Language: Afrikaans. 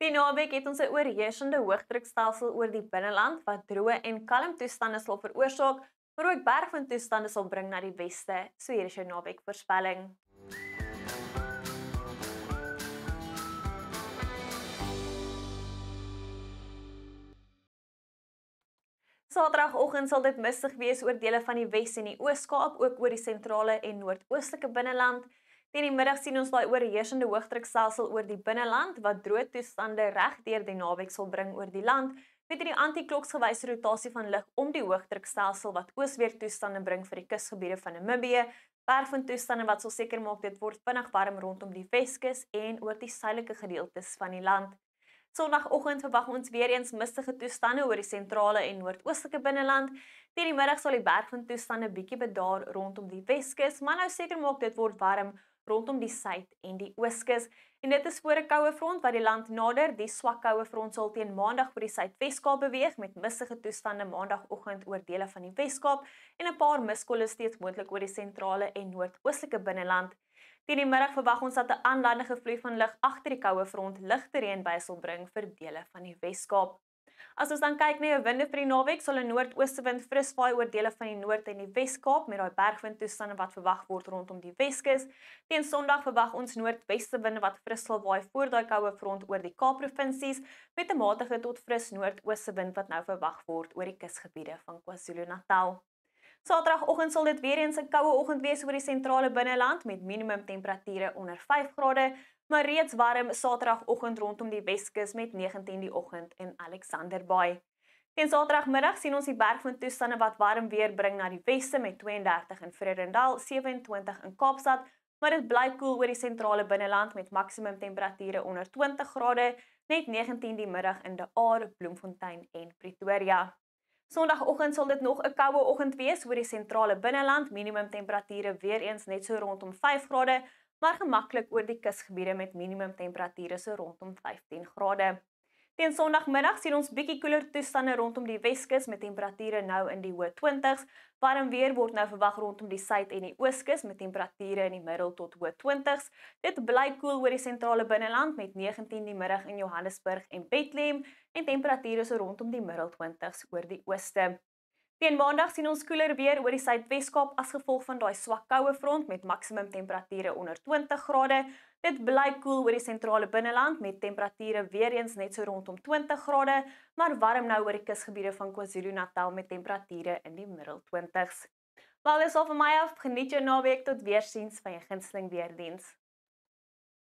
Die naweek het ons 'n oorheersende hoëdrukstelsel oor die binneland wat droë en kalm toestande sal veroorsaak, maar ook bergwindtoestande sal bring na die weste. So hier is jou naweekvoorspelling. Saterdagoggend sal dit mistig wees oor dele van die Wes en die Oos-Kaap, ook oor die sentrale en noordoostelike binneland. Teen die middag sien ons daai oorheersende hoëdrukstelsel oor die binneland wat droë toestande reg deur die naweek sal bring oor die land, met hierdie antikloksgewyse rotasie van lug om die hoëdrukstelsel wat oosweertoestande bring vir die kusgebiede van Namibië, bergwindtoestande wat sal seker maak dit word vinnig warm rondom die Weskus en oor die suidelike gedeeltes van die land. Sondagoggend verwag ons weer eens mistige toestande oor die sentrale en noordoostelike binneland. Teen die middag sal die bergwindtoestande bietjie bedaar rondom die Weskus, maar nou seker maak dit word warm rondom die suid en die ooskus. En dit is voor 'n koue front wat die land nader. Die swak koue front sal teen maandag oor die Suidweskaap beweeg met mistige toestande maandagoggend oor dele van die Weskaap en 'n paar miskolle steeds moontlik oor die sentrale en noordoostelike binneland. Teen die middag verwag ons dat 'n aanlandige vloei van lug agter die koue front ligte reën by sal bring vir dele van die Weskaap. As ons dan kyk na die winde vir die naweek, sal 'n noordoostewind fris waai oor dele van die Noord en die Weskaap met daai bergwindtoestande wat verwag word rondom die Weskus. Teen Sondag verwag ons noordwestewinde wat fris sal waai voor daai koue front oor die Kaapprovinsies met 'n matige tot fris noordoostwind wat nou verwag word oor die kusgebiede van KwaZulu-Natal. Saterdagoggend sal dit weer eens 'n koue oggend wees oor die sentrale binneland met minimum temperature onder 5 grade, maar reeds warm Saterdagoggend rondom die Weskus met 19 die oggend in Alexander Bay. Teen Saterdagmiddag sien ons die bergwindtoestande wat warm weer bring na die weste met 32 in Vredendal, 27 in Kaapstad, maar dit bly koel oor die sentrale binneland met maksimum temperature onder 20 grade, net 19 die middag in De Aar, Bloemfontein en Pretoria. Sondagoggend sal dit nog 'n koue oggend wees oor die sentrale binneland, minimum temperature weer eens net so rondom 5 grade, maar gemaklik oor die kusgebiede met minimum temperature so rondom 15 grade. Teen Sondagmiddag sien ons bietjie koeler toestande rondom die Weskus met temperature nou in die hoë 20s. Warm weer word nou verwag rondom die suid en die ooskus met temperature in die middel tot hoë 20s. Dit bly koel oor die sentrale binneland met 19 die middag in Johannesburg en Bethlehem en temperature so rondom die middel 20s oor die ooste. Teen Maandag sien ons koeler weer oor die Suidweskaap as gevolg van daai swak koue front met maksimum temperature onder 20 grade. Dit bly koel oor die sentrale binneland met temperature weer eens net so rondom 20 grade, maar warm nou oor die kusgebiede van KwaZulu-Natal met temperature in die middel 20s. Wel, dis al van my af. Geniet jou naweek, tot weersiens van jou gunsteling weerdiens.